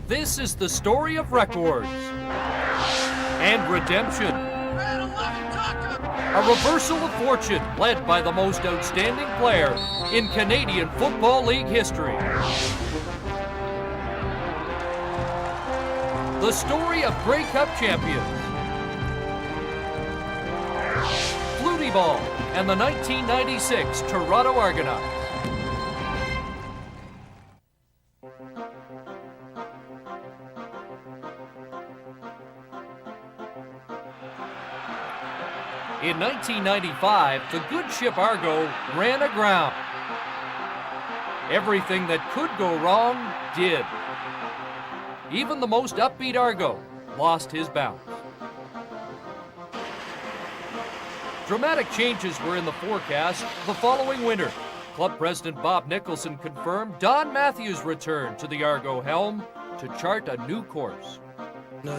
This is the story of records and redemption. A reversal of fortune led by the most outstanding player in Canadian Football League history. The story of Grey Cup champions, Flutieball, and the 1996 Toronto Argonauts. In 1995, the good ship Argo ran aground. Everything that could go wrong did. Even the most upbeat Argo lost his balance. Dramatic changes were in the forecast the following winter. Club President Bob Nicholson confirmed Don Matthews' return to the Argo helm to chart a new course.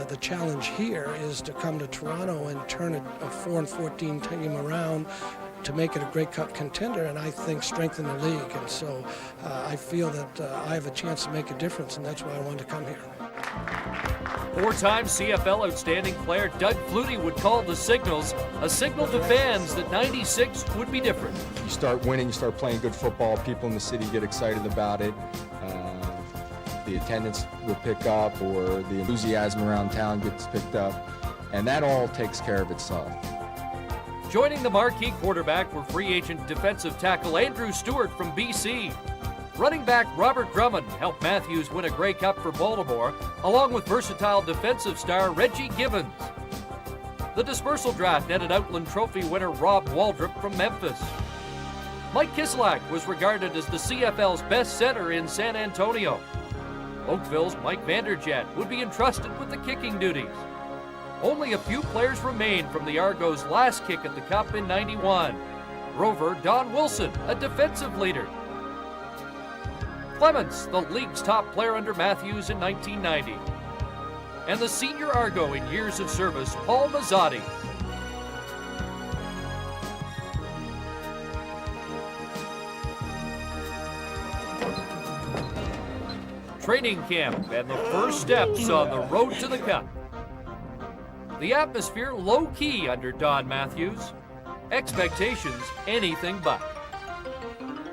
The challenge here is to come to Toronto and turn a 4-14 team around to make it a Grey Cup contender, and I think strengthen the league. And so I feel that I have a chance to make a difference, and that's why I wanted to come here. Four-time CFL outstanding player Doug Flutie would call the signals a signal to fans that 96 would be different. You start winning, you start playing good football, people in the city get excited about it. The attendance will pick up, or the enthusiasm around town gets picked up, and that all takes care of itself. Joining the marquee quarterback were free agent defensive tackle Andrew Stewart from BC. Running back Robert Drummond helped Matthews win a Grey Cup for Baltimore, along with versatile defensive star Reggie Gibbons. The dispersal draft netted Outland Trophy winner Rob Waldrop from Memphis. Mike Kislak was regarded as the CFL's best center in San Antonio. Oakville's Mike Vanderjet would be entrusted with the kicking duties. Only a few players remained from the Argos' last kick at the Cup in '91. Rover Don Wilson, a defensive leader. Clements, the league's top player under Matthews in 1990. And the senior Argo in years of service, Paul Mazzotti. Training camp and the first steps on the road to the Cup. The atmosphere low-key under Don Matthews. Expectations anything but.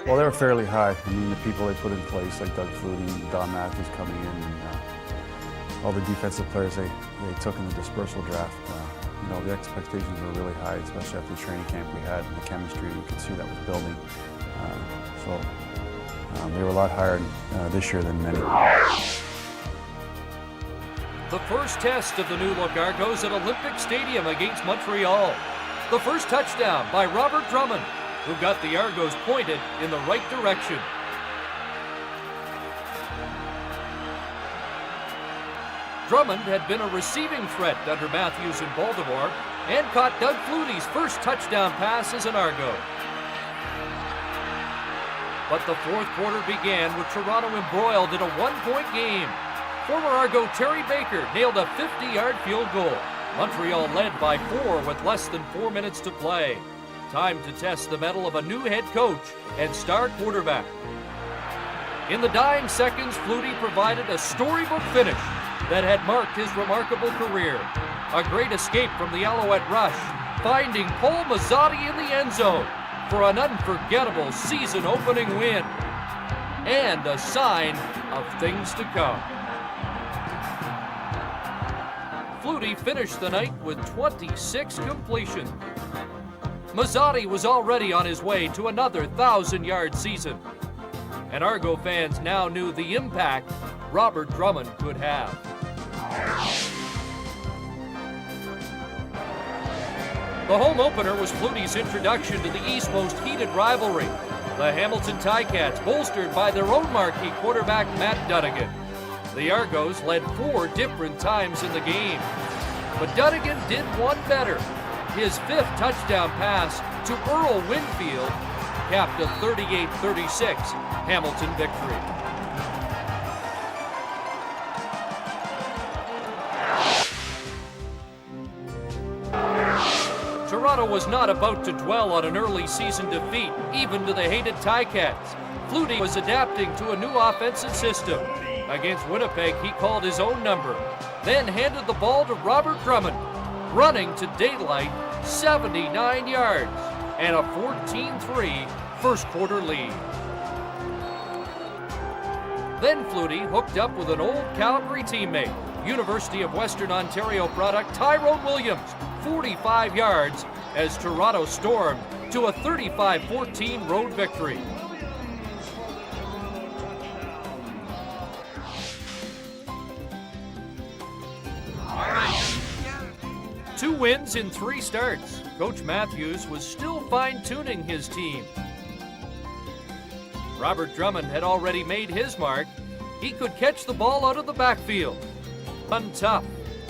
Well, they were fairly high. I mean, the people they put in place, like Doug Flutie and Don Matthews coming in, and all the defensive players they took in the dispersal draft, the expectations were really high, especially after the training camp we had and the chemistry we could see that was building. They were a lot higher this year than many. The first test of the new look Argos at Olympic Stadium against Montreal. The first touchdown by Robert Drummond, who got the Argos pointed in the right direction. Drummond had been a receiving threat under Matthews in Baltimore and caught Doug Flutie's first touchdown pass as an Argo. But the fourth quarter began with Toronto embroiled in a one-point game. Former Argo Terry Baker nailed a 50-yard field goal. Montreal led by 4 with less than 4 minutes to play. Time to test the mettle of a new head coach and star quarterback. In the dying seconds, Flutie provided a storybook finish that had marked his remarkable career. A great escape from the Alouette rush, finding Paul Mazzotti in the end zone for an unforgettable season-opening win, and a sign of things to come. Flutie finished the night with 26 completions. Mazzotti was already on his way to another 1,000-yard season, and Argo fans now knew the impact Robert Drummond could have. The home opener was Flutie's introduction to the East's most heated rivalry, the Hamilton Ticats, bolstered by their own marquee quarterback Matt Dunigan. The Argos led 4 different times in the game, but Dunigan did one better. His 5th touchdown pass to Earl Winfield capped a 38-36 Hamilton victory. Toronto was not about to dwell on an early season defeat, even to the hated Ticats. Flutie was adapting to a new offensive system. Against Winnipeg, he called his own number, then handed the ball to Robert Drummond, running to daylight 79 yards and a 14-3 first quarter lead. Then Flutie hooked up with an old Calgary teammate, University of Western Ontario product Tyrone Williams, 45 yards, as Toronto stormed to a 35-14 road victory. Two wins in 3 starts. Coach Matthews was still fine-tuning his team. Robert Drummond had already made his mark. He could catch the ball out of the backfield. Untough,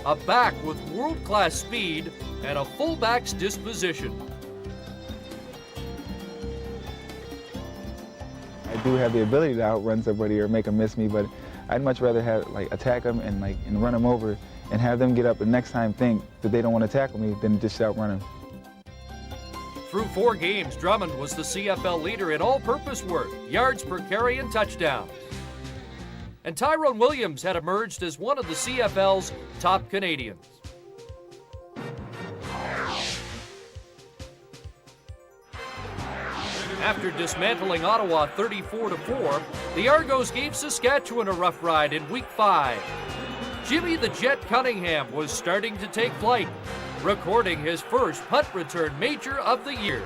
a back with world-class speed and a fullback's disposition. I do have the ability to outrun somebody or make them miss me, but I'd much rather have attack them and run them over and have them get up and next time think that they don't want to tackle me than just outrun them. Through 4 games, Drummond was the CFL leader in all-purpose work, yards per carry, and touchdowns. And Tyrone Williams had emerged as one of the CFL's top Canadians. After dismantling Ottawa 34-4, the Argos gave Saskatchewan a rough ride in Week 5. Jimmy the Jet Cunningham was starting to take flight, recording his first punt return major of the year.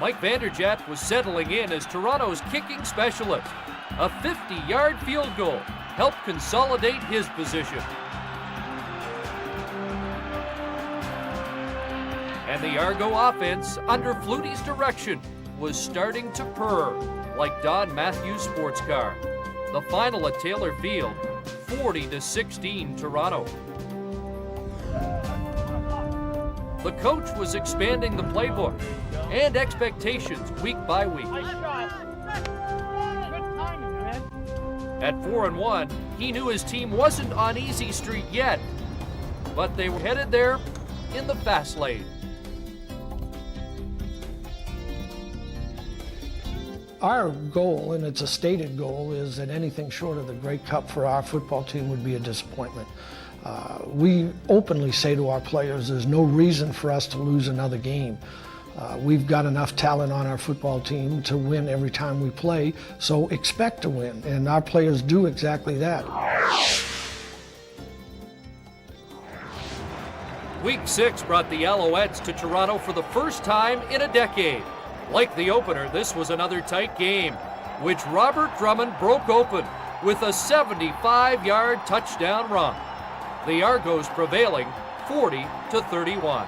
Mike Vanderjagt was settling in as Toronto's kicking specialist. A 50-yard field goal helped consolidate his position. And the Argo offense, under Flutie's direction, was starting to purr like Don Matthews' sports car. The final at Taylor Field, 40-16 Toronto. The coach was expanding the playbook and expectations week by week. At 4-1, he knew his team wasn't on easy street yet, but they were headed there in the fast lane. Our goal, and it's a stated goal, is that anything short of the Grey Cup for our football team would be a disappointment. We openly say to our players there's no reason for us to lose another game. We've got enough talent on our football team to win every time we play, so expect to win, and our players do exactly that. Week 6 brought the Alouettes to Toronto for the first time in a decade. Like the opener, this was another tight game, which Robert Drummond broke open with a 75-yard touchdown run. The Argos prevailing 40-31.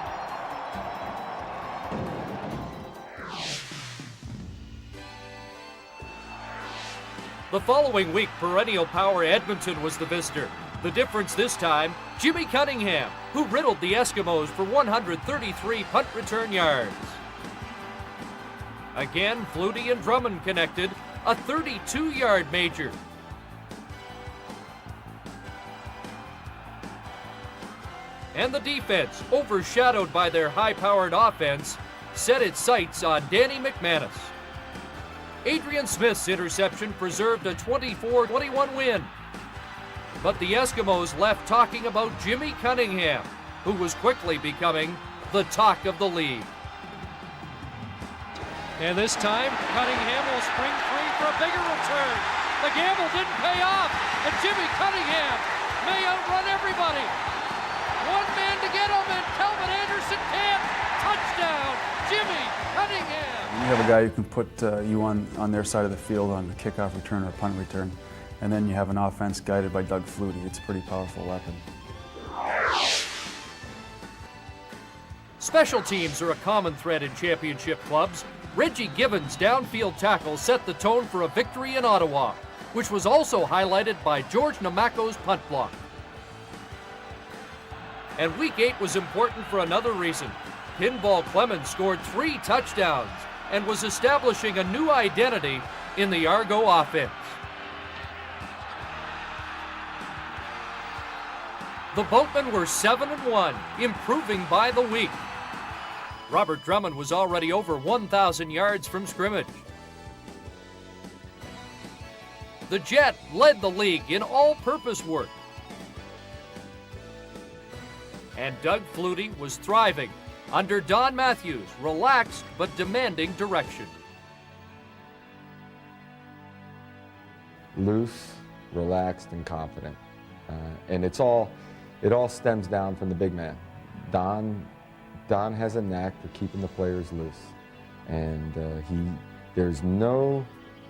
The following week, perennial power Edmonton was the visitor. The difference this time, Jimmy Cunningham, who riddled the Eskimos for 133 punt return yards. Again, Flutie and Drummond connected, a 32-yard major. And the defense, overshadowed by their high-powered offense, set its sights on Danny McManus. Adrian Smith's interception preserved a 24-21 win. But the Eskimos left talking about Jimmy Cunningham, who was quickly becoming the talk of the league. And this time, Cunningham will spring free for a bigger return. The gamble didn't pay off, and Jimmy Cunningham may outrun everybody. One man to get him, and Calvin Anderson can't. Touchdown, Jimmy Cunningham. You have a guy who can put you on their side of the field on the kickoff return or punt return, and then you have an offense guided by Doug Flutie. It's a pretty powerful weapon. Special teams are a common thread in championship clubs. Reggie Gibbons' downfield tackle set the tone for a victory in Ottawa, which was also highlighted by George Namako's punt block. And Week 8 was important for another reason. Pinball Clemens scored 3 touchdowns and was establishing a new identity in the Argo offense. The Boatmen were 7-1, improving by the week. Robert Drummond was already over 1,000 yards from scrimmage. The Jet led the league in all-purpose work. And Doug Flutie was thriving under Don Matthews' relaxed but demanding direction. Loose, relaxed, and confident. And it all stems down from the big man. Don has a knack for keeping the players loose. And there's no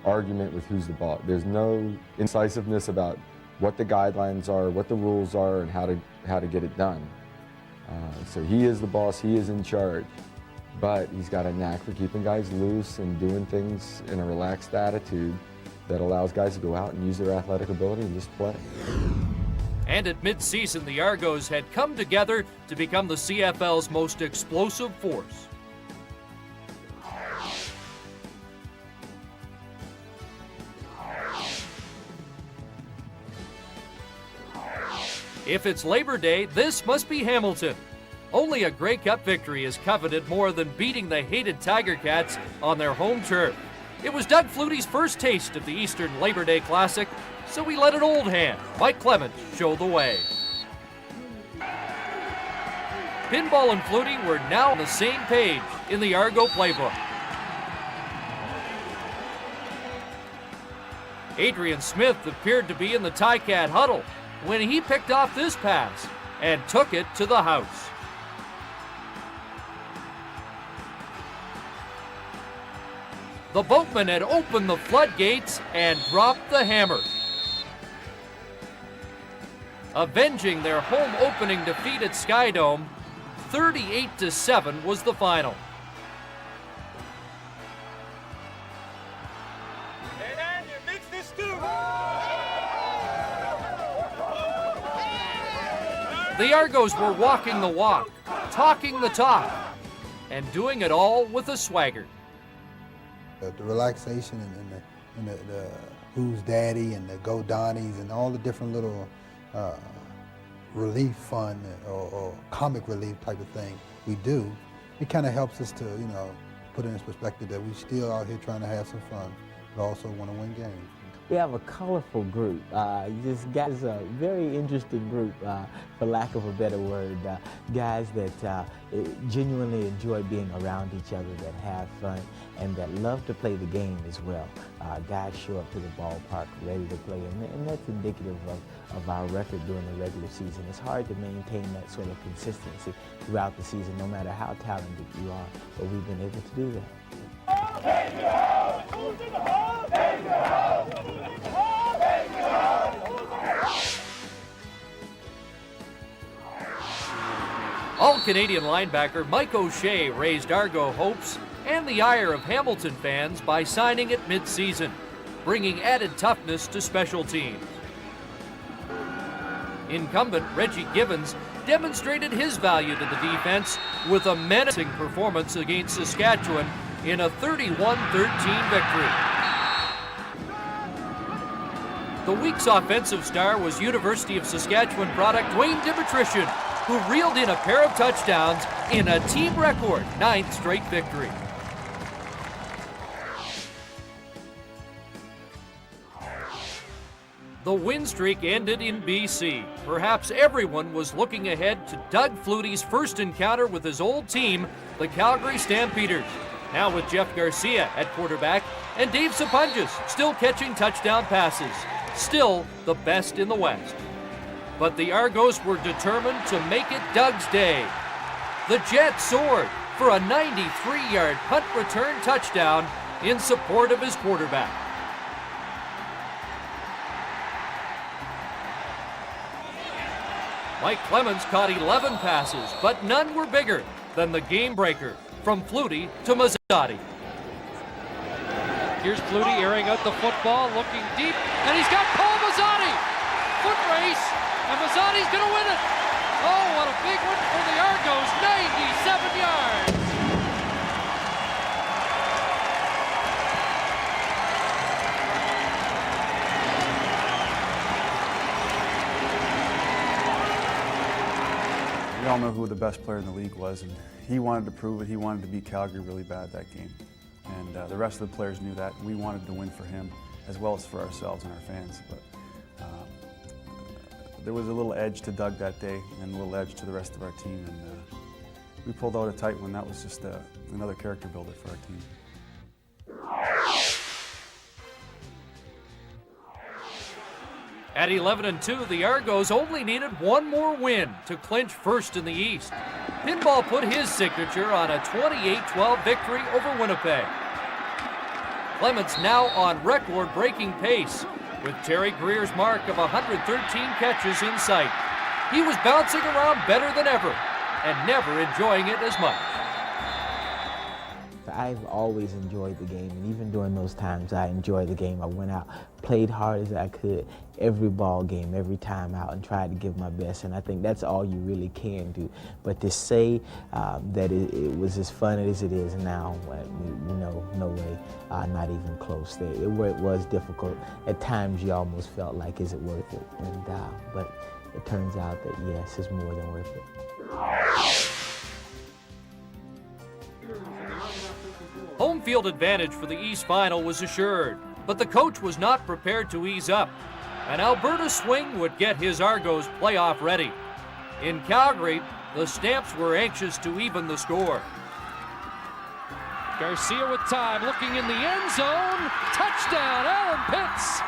argument with who's the boss. There's no incisiveness about what the guidelines are, what the rules are, and how to get it done. So he is the boss, he is in charge, but he's got a knack for keeping guys loose and doing things in a relaxed attitude that allows guys to go out and use their athletic ability and just play. And at mid-season, the Argos had come together to become the CFL's most explosive force. If it's Labor Day, this must be Hamilton. Only a Grey Cup victory is coveted more than beating the hated Tiger Cats on their home turf. It was Doug Flutie's first taste of the Eastern Labor Day Classic, so he let an old hand, Mike Clements, show the way. Pinball and Flutie were now on the same page in the Argo playbook. Adrian Smith appeared to be in the Ticat huddle when he picked off this pass and took it to the house. The Boatmen had opened the floodgates and dropped the hammer. Avenging their home opening defeat at Skydome, 38-7 was the final. The Argos were walking the walk, talking the talk, and doing it all with a swagger. The relaxation and the Who's Daddy and the Go Donnies and all the different little relief fun or comic relief type of thing we do, it kind of helps us to, put in this perspective that we still out here trying to have some fun, but also want to win games. We have a colorful group. This guys a very interesting group, for lack of a better word. Guys that genuinely enjoy being around each other, that have fun, and that love to play the game as well. Guys show up to the ballpark ready to play, and that's indicative of our record during the regular season. It's hard to maintain that sort of consistency throughout the season, no matter how talented you are, but we've been able to do that. All-Canadian linebacker Mike O'Shea raised Argo hopes and the ire of Hamilton fans by signing at mid-season, bringing added toughness to special teams. Incumbent Reggie Gibbons demonstrated his value to the defense with a menacing performance against Saskatchewan in a 31-13 victory. The week's offensive star was University of Saskatchewan product Dwayne Dimitrition, who reeled in a pair of touchdowns in a team record 9th straight victory. The win streak ended in BC. Perhaps everyone was looking ahead to Doug Flutie's first encounter with his old team, the Calgary Stampeders. Now with Jeff Garcia at quarterback and Dave Sapunjas still catching touchdown passes. Still the best in the West. But the Argos were determined to make it Doug's day. The Jet soared for a 93-yard punt return touchdown in support of his quarterback. Mike Clements caught 11 passes, but none were bigger than the game breaker from Flutie to Mazzotti. Here's Flutie airing out the football, looking deep, and he's got Paul Mazzotti! Foot race, and Mazzotti's gonna win it! Oh, what a big one for the Argos, 97 yards! all know who the best player in the league was, and he wanted to prove it. He wanted to beat Calgary really bad that game. And the rest of the players knew that. We wanted to win for him as well as for ourselves and our fans. But there was a little edge to Doug that day and a little edge to the rest of our team. And we pulled out a tight one. That was just another character builder for our team. At 11-2, the Argos only needed one more win to clinch first in the East. Pinball put his signature on a 28-12 victory over Winnipeg. Clements now on record-breaking pace with Terry Greer's mark of 113 catches in sight. He was bouncing around better than ever and never enjoying it as much. I've always enjoyed the game, and even during those times I enjoyed the game. I went out, played hard as I could, every ball game, every time out, and tried to give my best, and I think that's all you really can do. But to say that it was as fun as it is now, no way, not even close. It was difficult. At times you almost felt like, is it worth it? And but it turns out that yes, it's more than worth it. Home field advantage for the East Final was assured, but the coach was not prepared to ease up. An Alberta swing would get his Argos playoff ready. In Calgary, the Stamps were anxious to even the score. Garcia with time, looking in the end zone. Touchdown, Alan Pitts.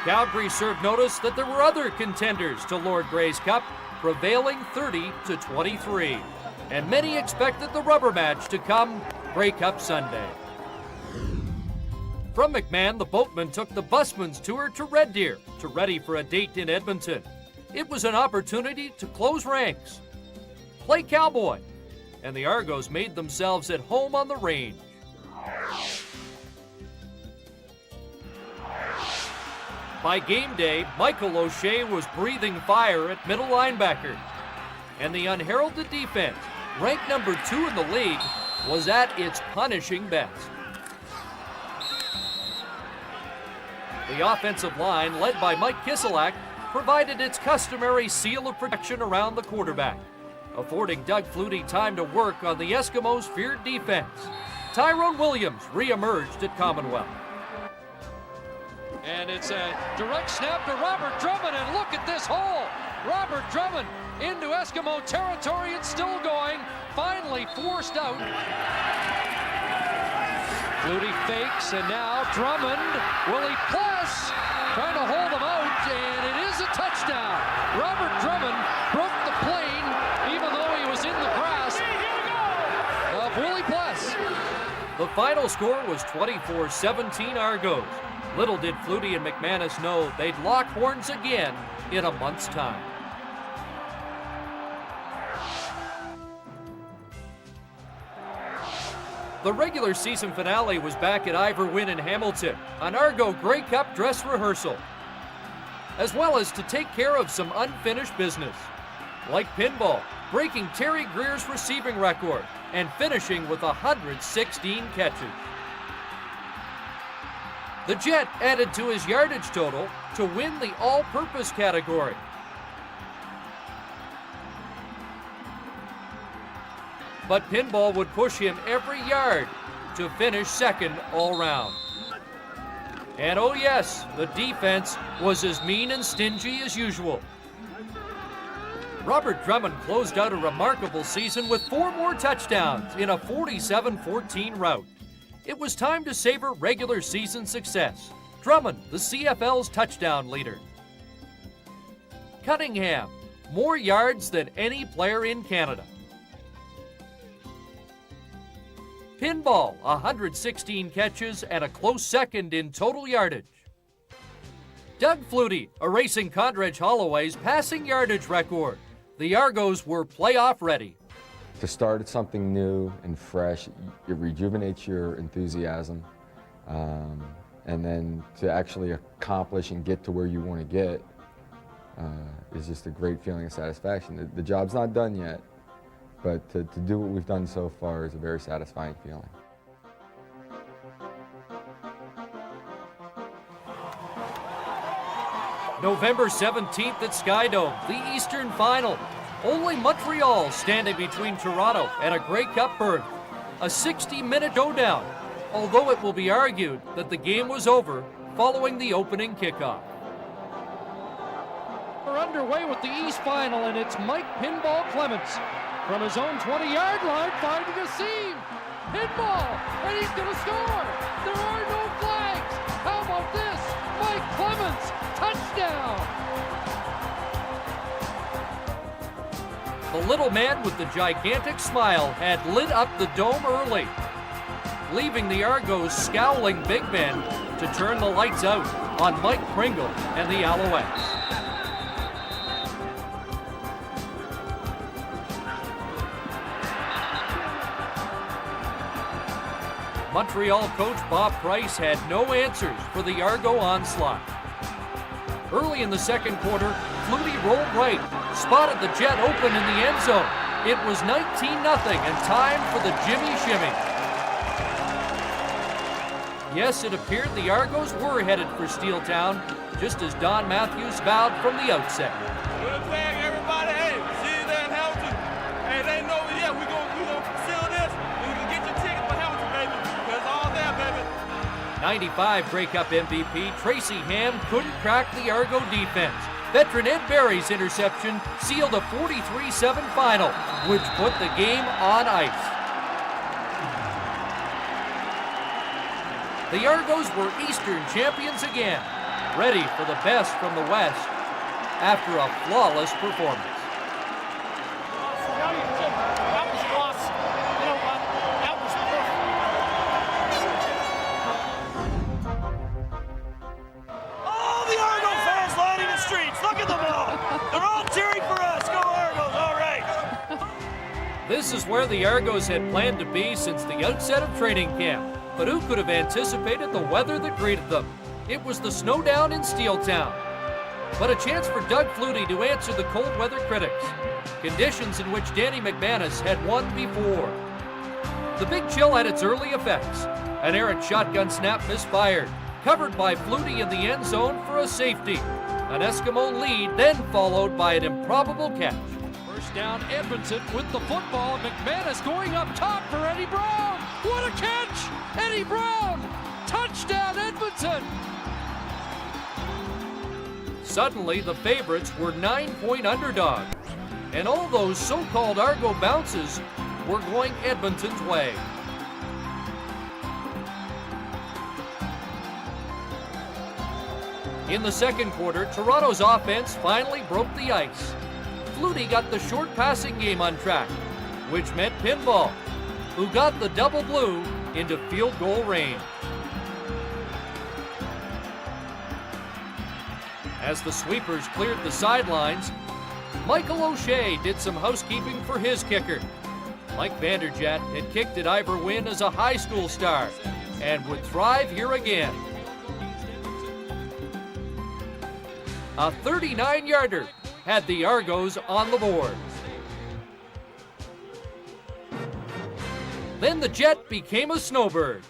Calgary served notice that there were other contenders to Lord Grey's Cup, prevailing 30-23. And many expected the rubber match to come Grey Cup Sunday. From McMahon, the boatman took the busman's tour to Red Deer to ready for a date in Edmonton. It was an opportunity to close ranks, play cowboy, and the Argos made themselves at home on the range. By game day, Michael O'Shea was breathing fire at middle linebacker, and the unheralded defense, ranked number 2 in the league, was at its punishing best. The offensive line, led by Mike Kiselak, provided its customary seal of protection around the quarterback, affording Doug Flutie time to work on the Eskimos' feared defense. Tyrone Williams re-emerged at Commonwealth. And it's a direct snap to Robert Drummond, and look at this hole. Robert Drummond into Eskimo territory. It's still going. Finally forced out. Flutie fakes, and now Drummond. Will he plus? Trying to hold him out, and it is a touchdown. Robert Drummond broke the plane, even though he was in the grasp of Willie Plus. The final score was 24-17 Argos. Little did Flutie and McManus know they'd lock horns again in a month's time. The regular season finale was back at Ivor Wynne in Hamilton, an Argo Grey Cup dress rehearsal, as well as to take care of some unfinished business, like pinball, breaking Terry Greer's receiving record and finishing with 116 catches. The Jet added to his yardage total to win the all-purpose category. But pinball would push him every yard to finish second all round. And oh yes, the defense was as mean and stingy as usual. Robert Drummond closed out a remarkable season with 4 more touchdowns in a 47-14 rout. It was time to savor regular season success. Drummond, the CFL's touchdown leader. Cunningham, more yards than any player in Canada. Pinball, 116 catches and a close second in total yardage. Doug Flutie, erasing Condredge Holloway's passing yardage record. The Argos were playoff ready. To start at something new and fresh, it rejuvenates your enthusiasm. And then to actually accomplish and get to where you want to get is just a great feeling of satisfaction. The job's not done yet, but to do what we've done so far is a very satisfying feeling. November 17th at Skydome, the Eastern Final. Only Montreal standing between Toronto and a Grey Cup berth. A 60-minute showdown, although it will be argued that the game was over following the opening kickoff. We're underway with the East Final, and it's Mike Pinball Clements from his own 20-yard line finding a seam. Pinball, and he's going to score. There are no flags. How about this? Mike Clements, touchdown. The little man with the gigantic smile had lit up the dome early, leaving the Argos' scowling big men to turn the lights out on Mike Pringle and the Alouettes. Montreal coach Bob Price had no answers for the Argo onslaught. Early in the second quarter, Flutie rolled right, spotted the Jet open in the end zone. It was 19-0 and time for the Jimmy Shimmy. Yes, it appeared the Argos were headed for Steeltown, just as Don Matthews vowed from the outset. Good flag, everybody. Hey, see you there in Hamilton. Hey, they know we here. We gonna seal this, and we can get your ticket for Hamilton, baby. Because it's all there, baby. 95 Grey Cup MVP Tracy Ham couldn't crack the Argo defense. Veteran Ed Barry's interception sealed a 43-7 final, which put the game on ice. The Argos were Eastern champions again, ready for the best from the West after a flawless performance. That was awesome. You know what? That was perfect. All the Argo fans lining the streets. Look at them all. They're all cheering for us. Go Argos. All right. This is where the Argos had planned to be since the outset of training camp. But who could have anticipated the weather that greeted them? It was the snowdown in Steeltown. But a chance for Doug Flutie to answer the cold weather critics, conditions in which Danny McManus had won before. The big chill had its early effects. An errant shotgun snap misfired, covered by Flutie in the end zone for a safety. An Eskimo lead, then followed by an improbable catch. First down, Edmonton with the football. McManus going up top for Eddie Brown. What a catch! Eddie Brown! Touchdown, Edmonton! Suddenly, the favorites were 9-point underdogs, and all those so-called Argo bounces were going Edmonton's way. In the second quarter, Toronto's offense finally broke the ice. Flutie got the short passing game on track, which meant Pinball, who got the double blue into field goal range. As the sweepers cleared the sidelines, Michael O'Shea did some housekeeping for his kicker. Mike Vanderjagt had kicked at Ivor Wynne as a high school star and would thrive here again. A 39-yarder had the Argos on the board. Then the Jet became a snowbird.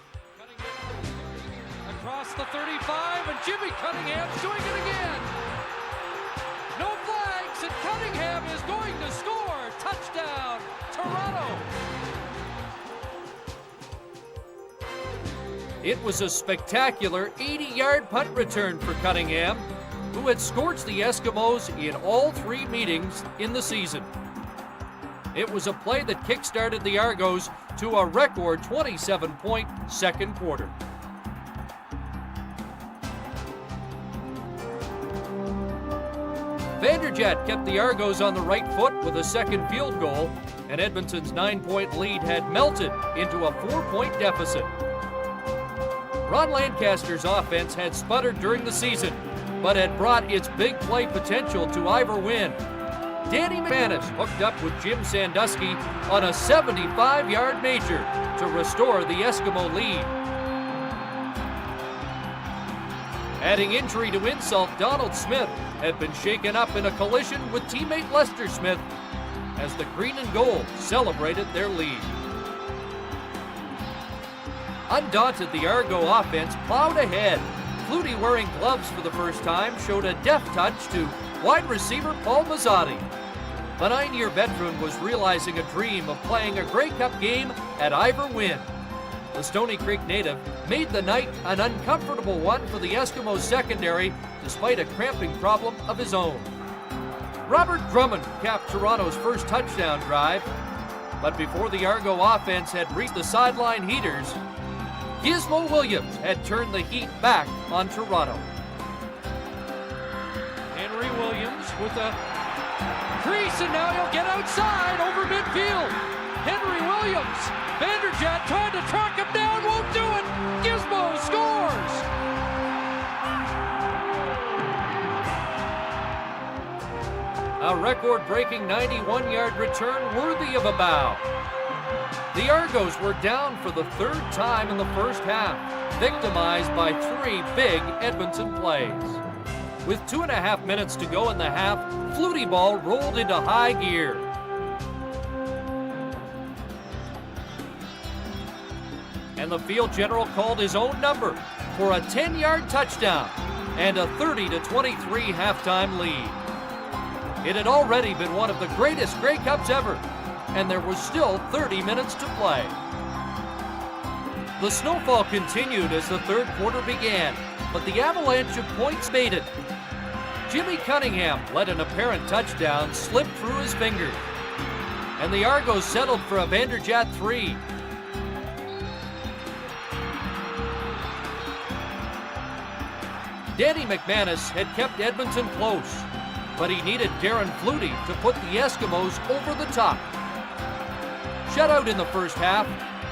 Across the 35, and Jimmy Cunningham's doing it again. No flags, and Cunningham is going to score. Touchdown, Toronto. It was a spectacular 80-yard punt return for Cunningham, who had scorched the Eskimos in all three meetings in the season. It was a play that kick-started the Argos to a record 27-point second quarter. Vanderjagt kept the Argos on the right foot with a second field goal, and Edmonton's 9-point lead had melted into a 4-point deficit. Ron Lancaster's offense had sputtered during the season, but had brought its big play potential to Ivor Wynne. Danny McManus hooked up with Jim Sandusky on a 75-yard major to restore the Eskimo lead. Adding injury to insult, Donald Smith had been shaken up in a collision with teammate Lester Smith as the green and gold celebrated their lead. Undaunted, the Argo offense plowed ahead. Flutie, wearing gloves for the first time, showed a deft touch to wide receiver Paul Mazzotti. The 9-year veteran was realizing a dream of playing a Grey Cup game at Ivor Wynn. The Stony Creek native made the night an uncomfortable one for the Eskimos secondary despite a cramping problem of his own. Robert Drummond capped Toronto's first touchdown drive, but before the Argo offense had reached the sideline heaters, Gizmo Williams had turned the heat back on Toronto. Henry Williams with a crease, and now he'll get outside over midfield. Henry Williams, Vanderjagt trying to track him down, won't do it. Gizmo scores. A record-breaking 91-yard return worthy of a bow. The Argos were down for the third time in the first half, victimized by 3 big Edmonton plays. With 2.5 minutes to go in the half, Flutieball rolled into high gear. And the field general called his own number for a 10-yard touchdown and a 30-23 halftime lead. It had already been one of the greatest Grey Cups ever, and there was still 30 minutes to play. The snowfall continued as the third quarter began, but the avalanche of points faded. Jimmy Cunningham let an apparent touchdown slip through his fingers, and the Argos settled for a Vanderjagt 3. Danny McManus had kept Edmonton close, but he needed Darren Flutie to put the Eskimos over the top. Shut out in the first half,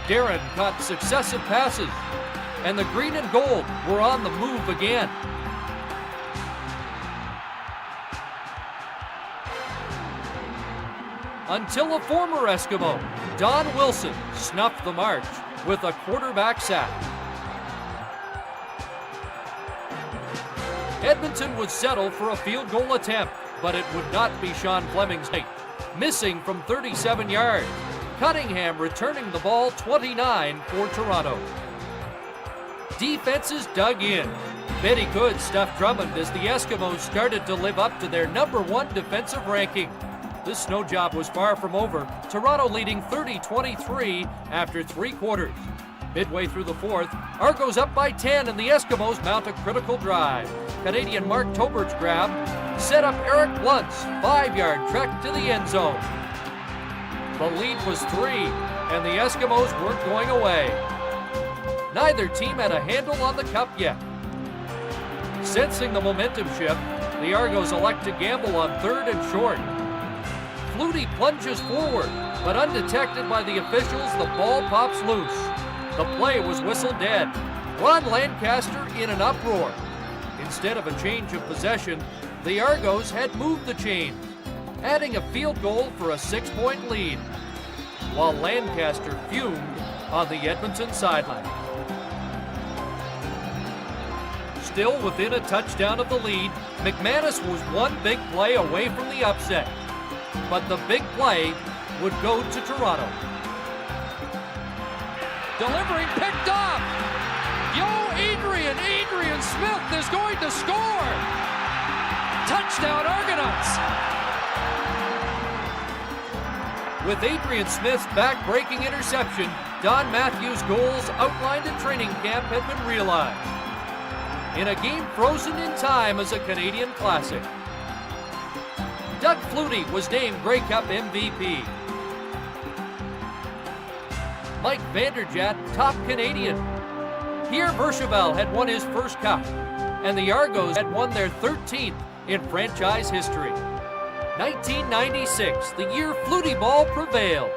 Darren caught successive passes, and the green and gold were on the move again. Until a former Eskimo, Don Wilson, snuffed the march with a quarterback sack. Edmonton would settle for a field goal attempt, but it would not be Sean Fleming's night. Missing from 37 yards, Cunningham returning the ball 29 for Toronto. Defenses dug in. Betty Good stuffed Drummond as the Eskimos started to live up to their #1 defensive ranking. This snow job was far from over, Toronto leading 30-23 after 3 quarters. Midway through the fourth, Argos up by 10 and the Eskimos mount a critical drive. Canadian Mark Tobert's grab set up Eric Blunt's 5-yard trek to the end zone. The lead was 3, and the Eskimos weren't going away. Neither team had a handle on the cup yet. Sensing the momentum shift, the Argos elect to gamble on 3rd and short. Flutie plunges forward, but undetected by the officials, the ball pops loose. The play was whistled dead. Ron Lancaster in an uproar. Instead of a change of possession, the Argos had moved the chains, adding a field goal for a 6-point lead, while Lancaster fumed on the Edmonton sideline. Still within a touchdown of the lead, McManus was one big play away from the upset, but the big play would go to Toronto. Delivering, picked off. Adrian Smith is going to score. Touchdown Argonauts. With Adrian Smith's back-breaking interception, Don Matthews' goals outlined in training camp had been realized in a game frozen in time as a Canadian classic. Doug Flutie was named Grey Cup MVP. Mike Vanderjagt, top Canadian. Pierre Verchevel had won his first cup, and the Argos had won their 13th in franchise history. 1996, the year Flutieball prevailed.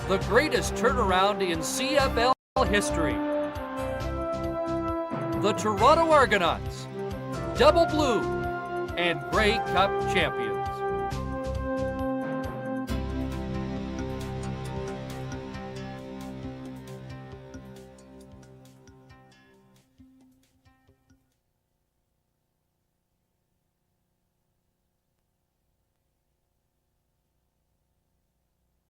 The greatest turnaround in CFL history. The Toronto Argonauts, double blue and Grey Cup champions.